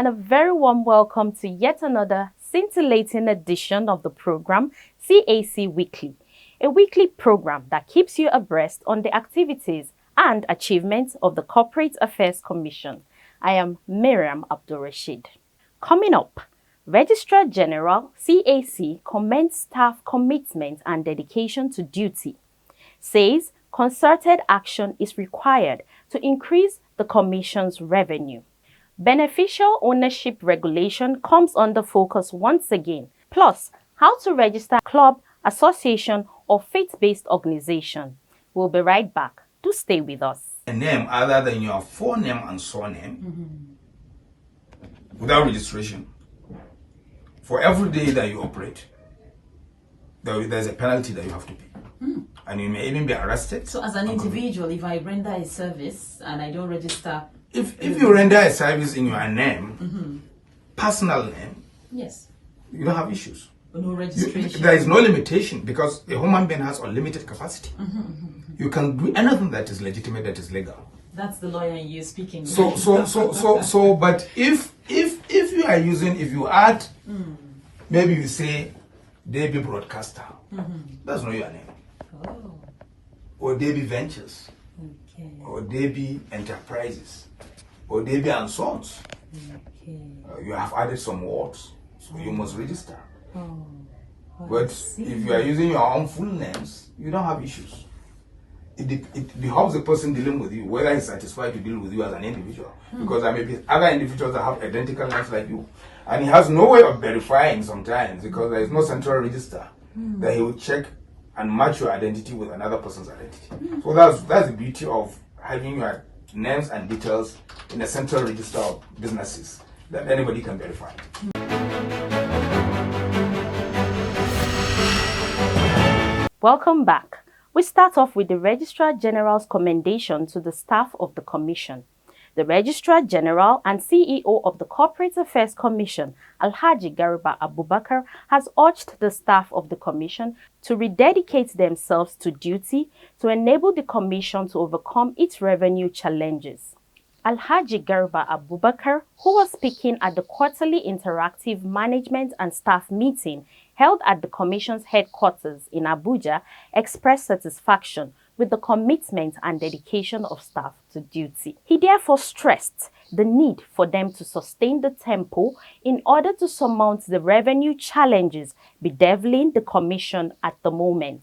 and a very warm welcome to yet another scintillating edition of the program CAC Weekly, a weekly program that keeps you abreast on the activities and achievements of the Corporate Affairs Commission. I am Miriam Abdul-Rashid. Coming up, Registrar General CAC commends staff commitment and dedication to duty, says concerted action is required to increase the Commission's revenue. Beneficial ownership regulation comes under focus once again, plus how to register a club, association or faith-based organization. We'll be right back. Do stay with us. A name other than your forename and surname without registration. For every day that you operate, there's a penalty that you have to pay. And you may even be arrested. So as an individual, if I render a service and I don't register... If you render a service in your name, personal name, yes, you don't have issues. No registration. There is no limitation because a human being has unlimited capacity. You can do anything that is legitimate, that is legal. That's the lawyer in you speaking. But if you are using, if you add, maybe you say Debbie Broadcaster, that's not your name. Oh. Or Debbie Ventures, Okay. or Debbie Enterprises, or Debbie and Sons. Okay. You have added some words, so you must register. Oh. But if you are using your own full names, you don't have issues. It behoves the person dealing with you, whether he's satisfied to deal with you as an individual. Because there may be other individuals that have identical names like you. And he has no way of verifying sometimes because there is no central register that he will check and match your identity with another person's identity. So that's the beauty of having your names and details in a central register of businesses that anybody can verify. Welcome back. We start off with the Registrar General's commendation to the staff of the Commission. The Registrar General and CEO of the Corporate Affairs Commission, Alhaji Garba Abubakar, has urged the staff of the Commission to rededicate themselves to duty to enable the Commission to overcome its revenue challenges. Alhaji Garba Abubakar, who was speaking at the quarterly interactive management and staff meeting held at the Commission's headquarters in Abuja, expressed satisfaction with the commitment and dedication of staff to duty. He therefore stressed the need for them to sustain the tempo in order to surmount the revenue challenges bedeviling the Commission at the moment.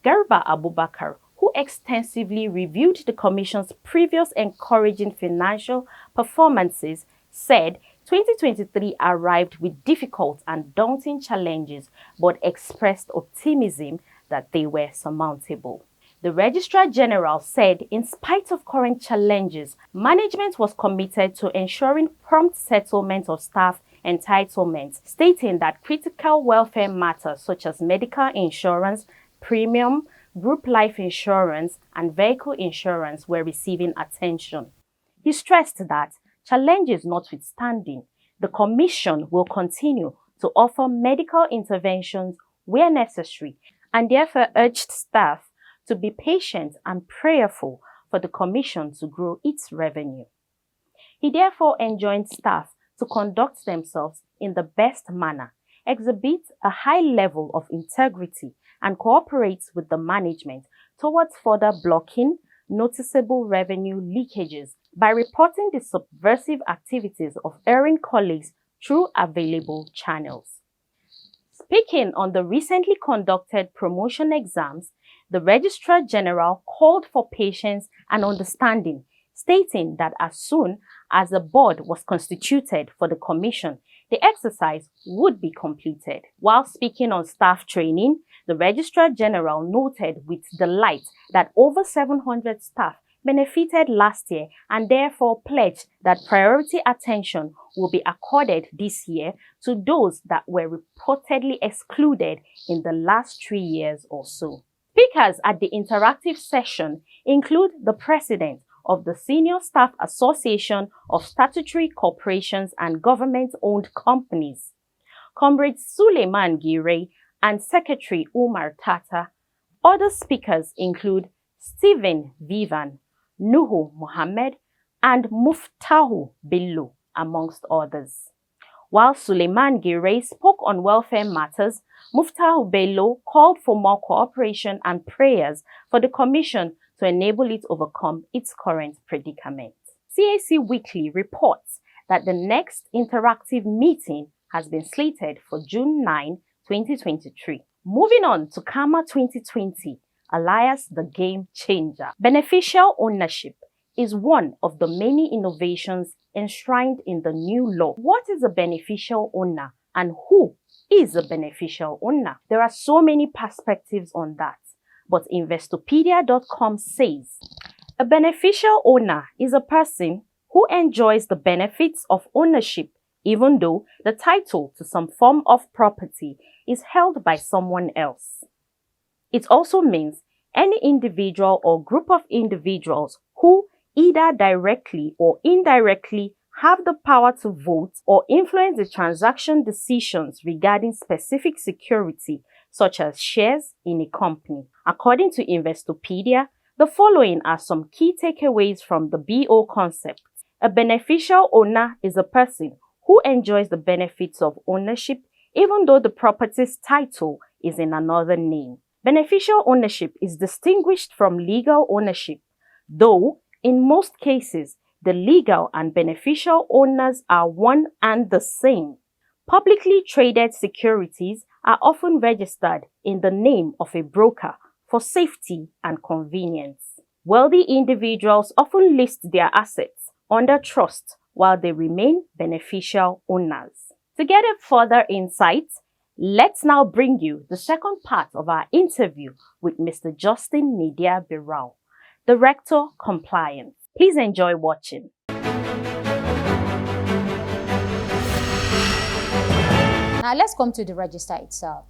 Garba Abubakar, who extensively reviewed the Commission's previous encouraging financial performances, said 2023 arrived with difficult and daunting challenges, but expressed optimism that they were surmountable. The Registrar General said in spite of current challenges, management was committed to ensuring prompt settlement of staff entitlements, stating that critical welfare matters such as medical insurance, premium, group life insurance, and vehicle insurance were receiving attention. He stressed that, challenges notwithstanding, the Commission will continue to offer medical interventions where necessary and therefore urged staff to be patient and prayerful for the Commission to grow its revenue. He therefore enjoined staff to conduct themselves in the best manner, exhibit a high level of integrity, and cooperate with the management towards further blocking noticeable revenue leakages by reporting the subversive activities of erring colleagues through available channels. Speaking on the recently conducted promotion exams, the Registrar General called for patience and understanding, stating that as soon as the board was constituted for the Commission, the exercise would be completed. While speaking on staff training, the Registrar General noted with delight that over 700 staff benefited last year and therefore pledged that priority attention will be accorded this year to those that were reportedly excluded in the last 3 years or so. Speakers at the interactive session include the President of the Senior Staff Association of Statutory Corporations and Government-Owned Companies, Comrade Suleiman Gire, and Secretary Umar Tata. Other speakers include Stephen Vivan, Nuhu Mohammed, and Muftahu Bello. amongst others. While Suleiman Gire spoke on welfare matters, Muftahu Bello called for more cooperation and prayers for the Commission to enable it overcome its current predicament. CAC Weekly reports that the next interactive meeting has been slated for June 9, 2023. Moving on to Karma 2020, alias the Game Changer. Beneficial ownership is one of the many innovations enshrined in the new law. What is a beneficial owner and who is a beneficial owner? There are so many perspectives on that, but Investopedia.com says, a beneficial owner is a person who enjoys the benefits of ownership even though the title to some form of property is held by someone else. It also means any individual or group of individuals who either directly or indirectly have the power to vote or influence the transaction decisions regarding specific security, such as shares in a company. According to Investopedia, the following are some key takeaways from the BO concept. A beneficial owner is a person who enjoys the benefits of ownership even though the property's title is in another name. Beneficial ownership is distinguished from legal ownership, though in most cases, the legal and beneficial owners are one and the same. Publicly traded securities are often registered in the name of a broker for safety and convenience. Wealthy individuals often list their assets under trust while they remain beneficial owners. To get a further insight, let's now bring you the second part of our interview with Mr. Justin Nidia Birao, Director Compliance. Please enjoy watching. Now let's come to the register itself.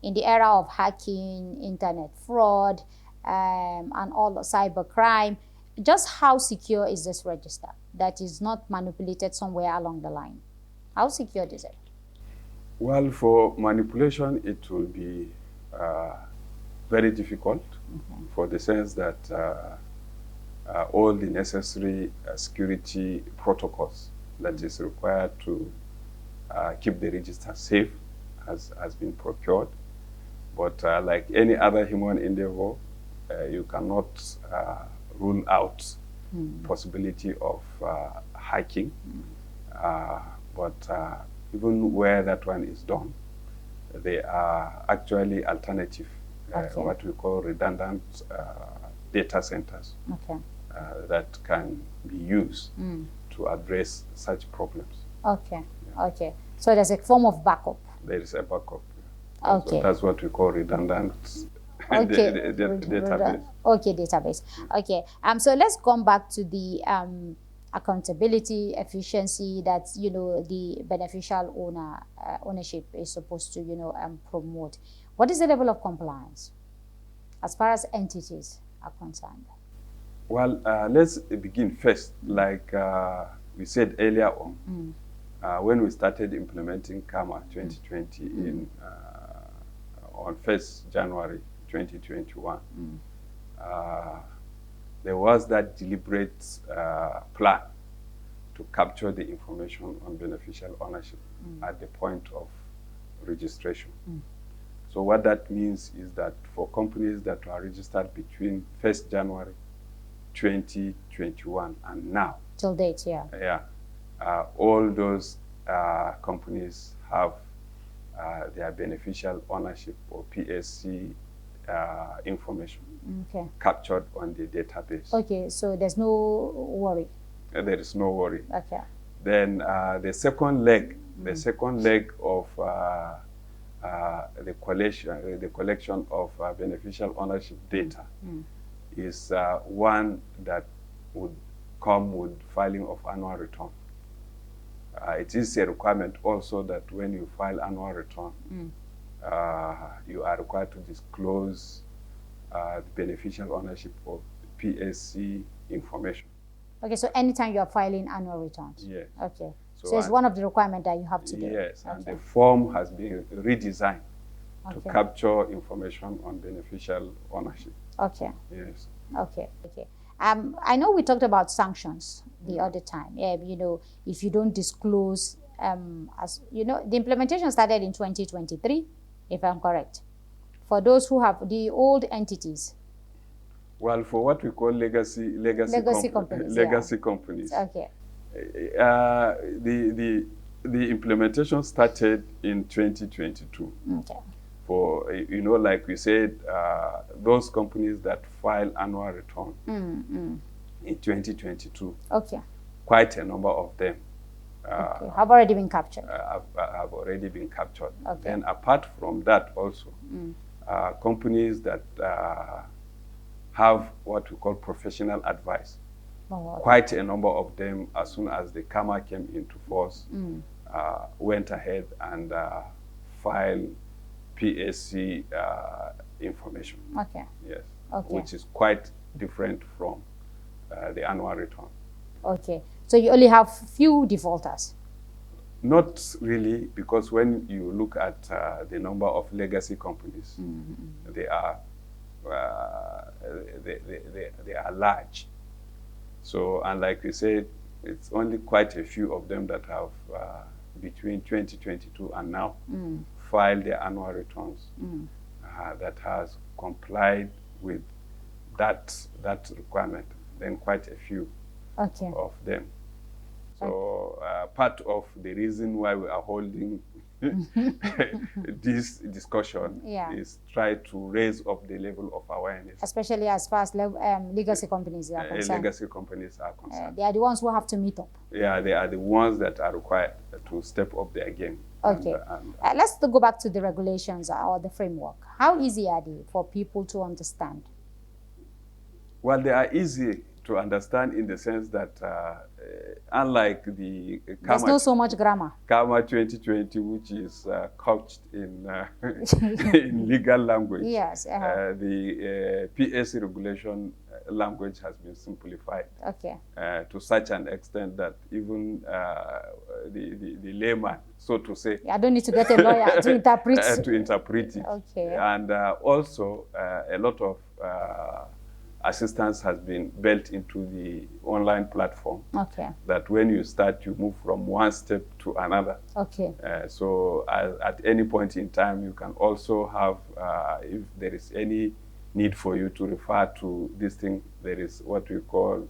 In the era of hacking, internet fraud, and all the cybercrime, just how secure is this register that is not manipulated somewhere along the line? How secure is it? Well, for manipulation, it will be very difficult for the sense that all the necessary security protocols that is required to keep the register safe has been procured. But like any other human endeavor, you cannot rule out possibility of hacking. But even where that one is done, there are actually alternative, what we call redundant data centers that can be used to address such problems. Okay, okay. So there's a form of backup. There is a backup. Okay. That's what we call redundant database. Okay, database. Okay. So let's come back to the accountability, efficiency that the beneficial ownership is supposed to promote. What is the level of compliance as far as entities are concerned? Well, let's begin first. Like we said earlier on, when we started implementing KAMA 2020 on 1st January 2021, there was that deliberate plan to capture the information on beneficial ownership at the point of registration. So what that means is that for companies that were registered between 1st January 2021 and now, till date, all those companies have their beneficial ownership or PSC information captured on the database. Okay, so there's no worry. There is no worry. Okay. Then the second leg of the collection of beneficial ownership data is one that would come with filing of annual return. It is a requirement also that when you file annual return, you are required to disclose the beneficial ownership of PSC information. Okay, so anytime you are filing annual returns? Yes. Okay. So it's one of the requirements that you have to do? Yes, and the form has been redesigned to capture information on beneficial ownership. Okay. Yes. Okay, okay. I know we talked about sanctions the other time. You know, if you don't disclose, as you know, the implementation started in 2023, if I'm correct. For those who have the old entities. Well, for what we call legacy Companies. legacy companies. Okay. The implementation started in 2022. Okay. For, you know, like we said, those companies that file annual return in 2022. Okay. Quite a number of them okay. Have already been captured. Have already been captured. Okay. And apart from that also, companies that have what we call professional advice. Oh, okay. Quite a number of them, as soon as the KAMA came into force, went ahead and filed PSC information. Okay. Yes. Okay. Which is quite different from the annual return. Okay. So you only have few defaulters? Not really, because when you look at the number of legacy companies, they are they are large. So, and like we said, it's only quite a few of them that have between 2022 and now filed their annual returns that has complied with that requirement. Then quite a few of them. So part of the reason why we are holding this discussion is try to raise up the level of awareness. Especially as far as legacy companies are concerned. Legacy companies are concerned. They are the ones who have to meet up. Yeah, they are the ones that are required to step up their game. Okay. Let's go back to the regulations or the framework. How easy are they for people to understand? Well, they are easy to understand in the sense that unlike the there's not so much grammar. KAMA 2020, which is couched in, in legal language. Yes. The PSC regulation language has been simplified. Okay. To such an extent that even the layman, so to say, I don't need to get a lawyer to interpret. To interpret it. Okay. And also a lot of assistance has been built into the online platform. Okay. That when you start, you move from one step to another. Okay. So at any point in time, you can also have, if there is any need for you to refer to this thing, there is what we call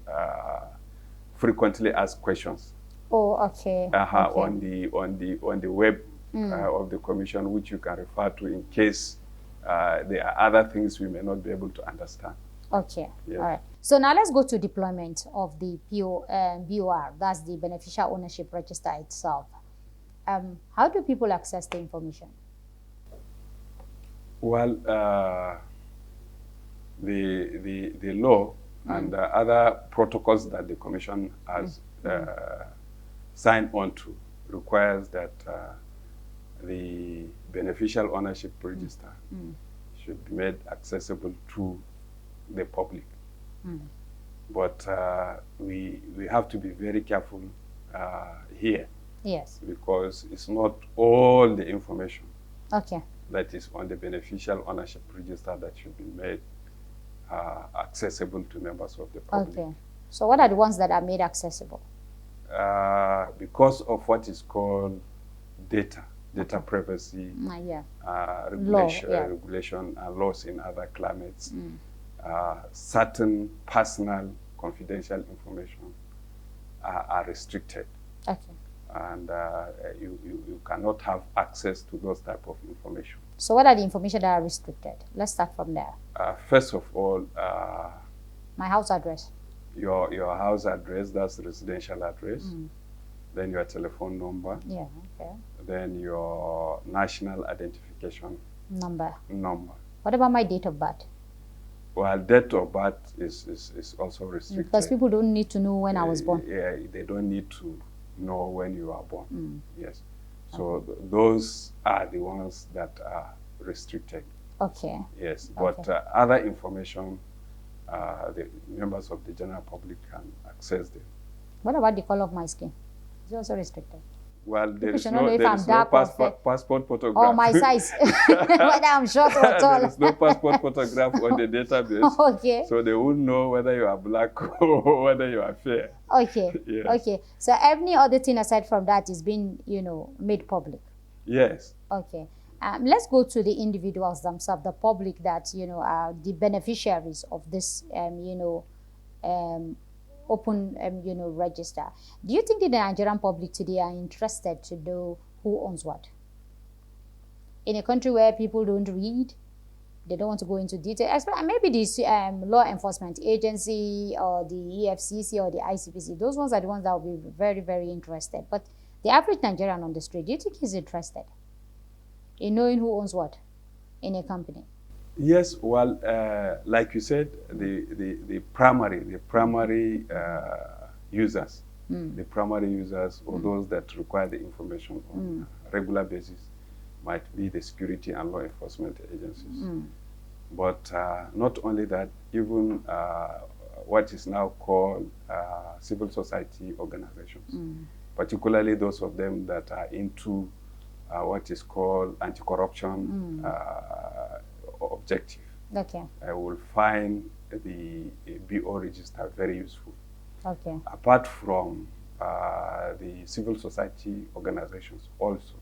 frequently asked questions. Oh, okay. Okay. On the web of the commission, which you can refer to in case there are other things we may not be able to understand. Okay. Yes. All right. So now let's go to deployment of the BOR. That's the Beneficial Ownership Register itself. How do people access the information? Well, the law and other protocols that the Commission has signed on to requires that the Beneficial Ownership Register should be made accessible to the public. But we have to be very careful here. Yes. Because it's not all the information that is on the Beneficial Ownership Register that should be made accessible to members of the public. Okay. So what are the ones that are made accessible? Because of what is called data privacy, regulation and laws in other climates, certain personal confidential information are restricted. Okay. And you cannot have access to those type of information. So what are the information that are restricted? Let's start from there. First of all, my house address. Your house address, that's the residential address. Then your telephone number. Yeah, okay. Then your national identification number. What about my date of birth? Well, date of birth is also restricted. Because people don't need to know when I was born. Yeah, they don't need to know when you are born. Yes. So those are the ones that are restricted. Okay. Yes, but other information, the members of the general public can access them. What about the color of my skin? Is it also restricted? Well, there People is should no, not know if there I'm is no dark or fair. passport photograph. Oh, my size. Whether I'm short or tall. There is no passport photograph on the database. Okay. So they won't know whether you are black or whether you are fair. Okay. Yes. Okay. So any other thing aside from that is being, made public. Yes. Okay. Let's go to the individuals themselves, the public that, are the beneficiaries of this, open, register. Do you think that the Nigerian public today are interested to know who owns what? In a country where people don't read, they don't want to go into detail. Maybe this law enforcement agency or the EFCC or the ICPC, those ones are the ones that will be very, very interested. But the average Nigerian on the street, do you think he's interested in knowing who owns what in a company? Yes, well, like you said, the primary users, the primary users or those that require the information on a regular basis might be the security and law enforcement agencies. But not only that, even what is now called civil society organizations, particularly those of them that are into what is called anti-corruption objective. Okay. I will find the BO register very useful. Okay. Apart from the civil society organizations also,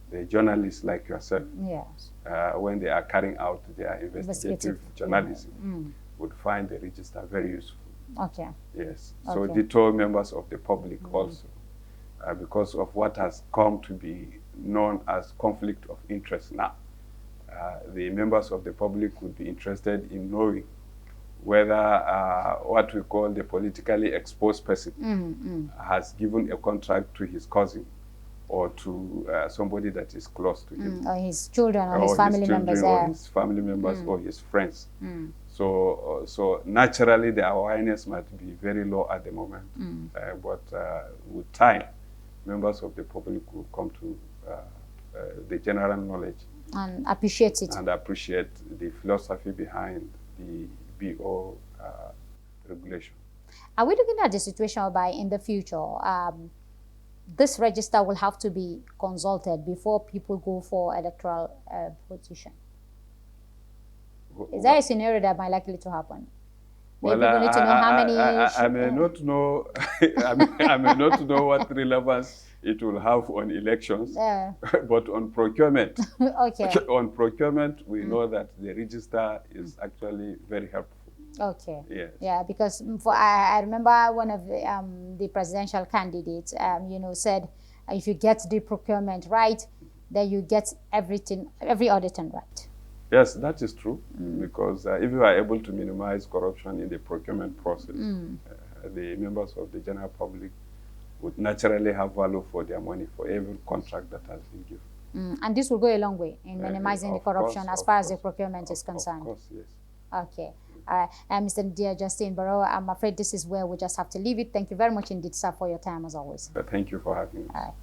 the journalists like yourself, Yes. When they are carrying out their investigative journalism, would find the register very useful. Okay. Yes. So Okay. ditto members of the public also, because of what has come to be known as conflict of interest now. The members of the public would be interested in knowing whether what we call the politically exposed person has given a contract to his cousin or to somebody that is close to him. Or his children or his family members. Or his family members or his friends. So naturally the awareness might be very low at the moment. But with time, members of the public will come to the general knowledge And appreciate it. and appreciate the philosophy behind the BO regulation. Are we looking at the situation whereby in the future, this register will have to be consulted before people go for electoral position? Is there a scenario that might likely to happen? Maybe people need to know how many. I may not know. I may not know what relevance it will have on elections, but on procurement. Okay. On procurement, we know that the register is actually very helpful. Okay. Yes. Yeah, because I remember one of the presidential candidates, said if you get the procurement right, then you get every other thing right. Yes, that is true, because if you are able to minimize corruption in the procurement process, the members of the general public would naturally have value for their money for every contract that has been given. And this will go a long way in minimizing the corruption as far as the procurement is concerned. Of course, yes. Okay. Mr. Dear Justin Barrow, I'm afraid this is where we just have to leave it. Thank you very much indeed, sir, for your time as always. Thank you for having me. All right.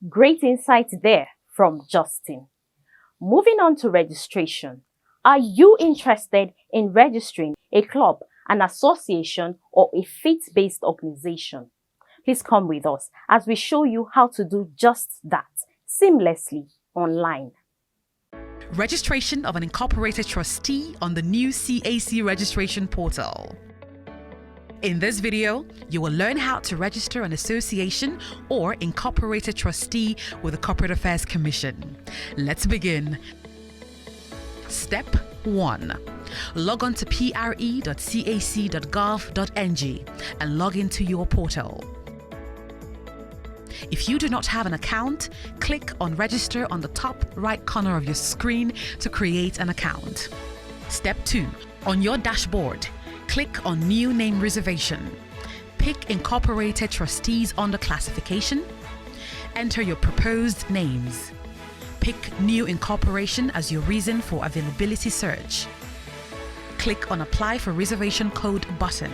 Great insight there from Justin. Moving on to registration. Are you interested in registering a club, an association, or a faith-based organization? Please come with us as we show you how to do just that seamlessly online. Registration of an incorporated trustee on the new CAC registration portal. In this video, you will learn how to register an association or incorporated trustee with the Corporate Affairs Commission. Let's begin. Step 1. Log on to pre.cac.gov.ng and log into your portal. If you do not have an account, click on Register on the top right corner of your screen to create an account. Step 2. On your dashboard, click on New Name Reservation. Pick Incorporated Trustees under Classification. Enter your proposed names. Pick New Incorporation as your reason for availability search. Click on Apply for Reservation Code button.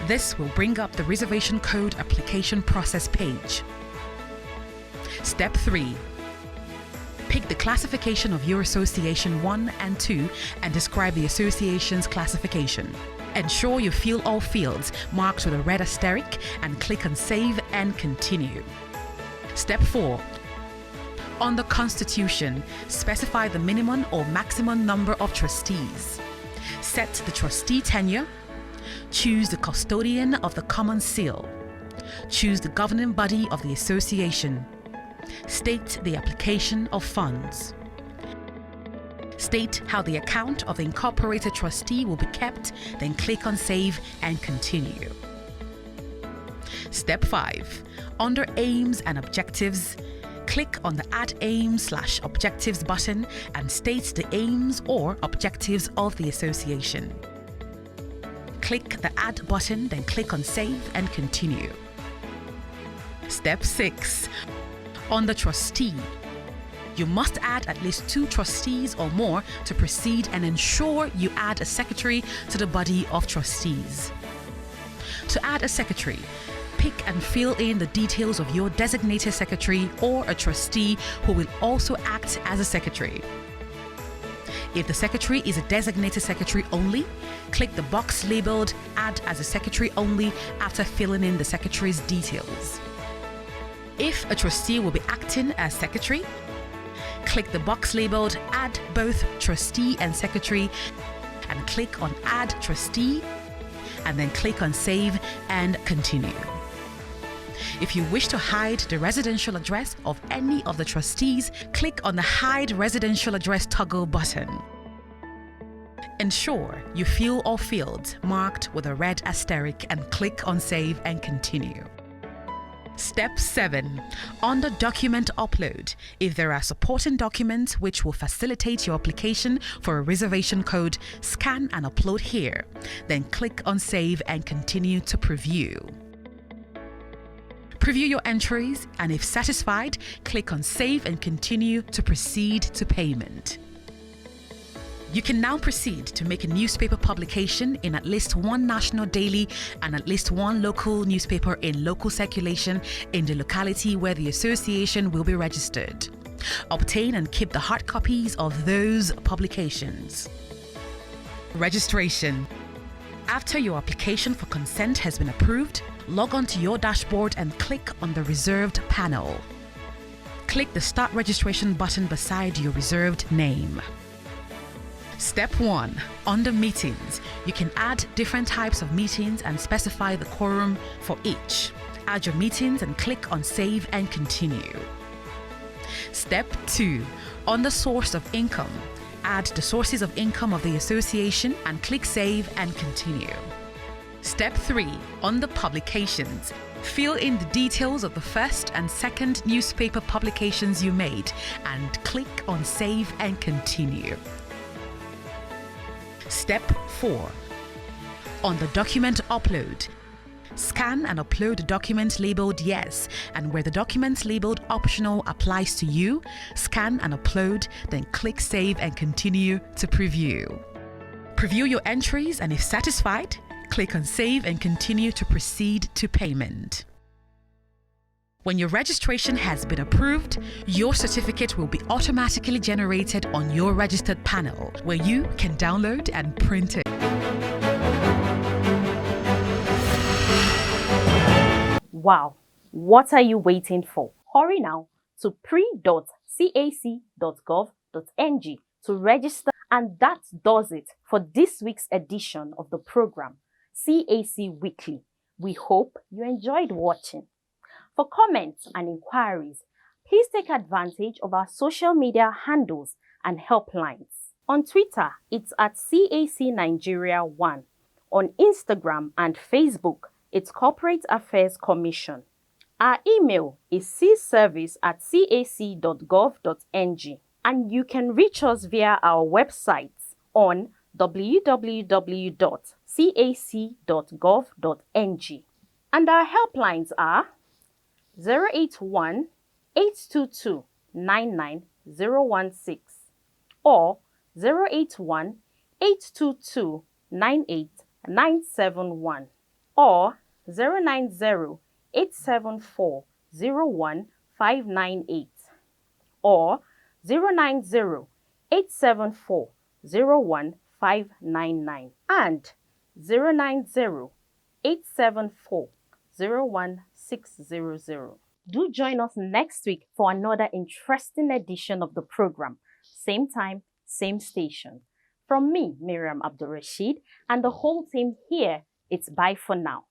This will bring up the reservation code application process page. Step 3. Pick the classification of your Association 1 and 2 and describe the association's classification. Ensure you fill all fields marked with a red asterisk and click on Save and Continue. Step 4. On the Constitution, specify the minimum or maximum number of trustees. Set the trustee tenure. Choose the custodian of the common seal. Choose the governing body of the association. State the application of funds. State how the account of the incorporated trustee will be kept, then click on Save and Continue. Step 5. Under Aims and Objectives, click on the Add Aims/Objectives button and state the aims or objectives of the association. Click the Add button, then click on Save and Continue. Step 6. On the Trustee, you must add at least 2 trustees or more to proceed and ensure you add a secretary to the body of trustees. To add a secretary, pick and fill in the details of your designated secretary or a trustee who will also act as a secretary. If the secretary is a designated secretary only, click the box labeled Add as a Secretary Only after filling in the secretary's details. If a trustee will be acting as secretary, click the box labeled Add both Trustee and Secretary and click on Add Trustee and then click on Save and Continue. If you wish to hide the residential address of any of the trustees, click on the Hide Residential Address toggle button. Ensure you fill all fields marked with a red asterisk and click on Save and Continue. Step 7. On the document upload, if there are supporting documents which will facilitate your application for a reservation code, scan and upload here. Then click on Save and Continue to preview. Preview your entries, and if satisfied, click on Save and Continue to proceed to payment. You can now proceed to make a newspaper publication in at least one national daily and at least one local newspaper in local circulation in the locality where the association will be registered. Obtain and keep the hard copies of those publications. Registration. After your application for consent has been approved, log on to your dashboard and click on the Reserved panel. Click the Start Registration button beside your reserved name. Step 1. Under Meetings, you can add different types of meetings and specify the quorum for each. Add your meetings and click on Save and Continue. Step 2. Under Source of Income, add the sources of income of the association and click Save and Continue. Step 3. Under Publications, fill in the details of the first and second newspaper publications you made and click on Save and Continue. Step 4. On the document upload, scan and upload the document labeled Yes, and where the document labeled Optional applies to you, scan and upload, then click Save and Continue to preview. Preview your entries, and if satisfied, click on Save and Continue to proceed to payment. When your registration has been approved, your certificate will be automatically generated on your registered panel, where you can download and print it. Wow, what are you waiting for? Hurry now to pre.cac.gov.ng to register, and that does it for this week's edition of the program, CAC Weekly. We hope you enjoyed watching. For comments and inquiries, please take advantage of our social media handles and helplines. On Twitter, it's at CAC Nigeria 1. On Instagram and Facebook, it's Corporate Affairs Commission. Our email is cservice@cac.gov.ng, and you can reach us via our website on www.cac.gov.ng. And our helplines are 081 822 99016 or 081 822 98971 or 090 874 01598 or 090 874 01599 and 090 874 01600. Do join us next week for another interesting edition of the program. Same time, same station. From me, Miriam Abdul Rashid, and the whole team here, it's bye for now.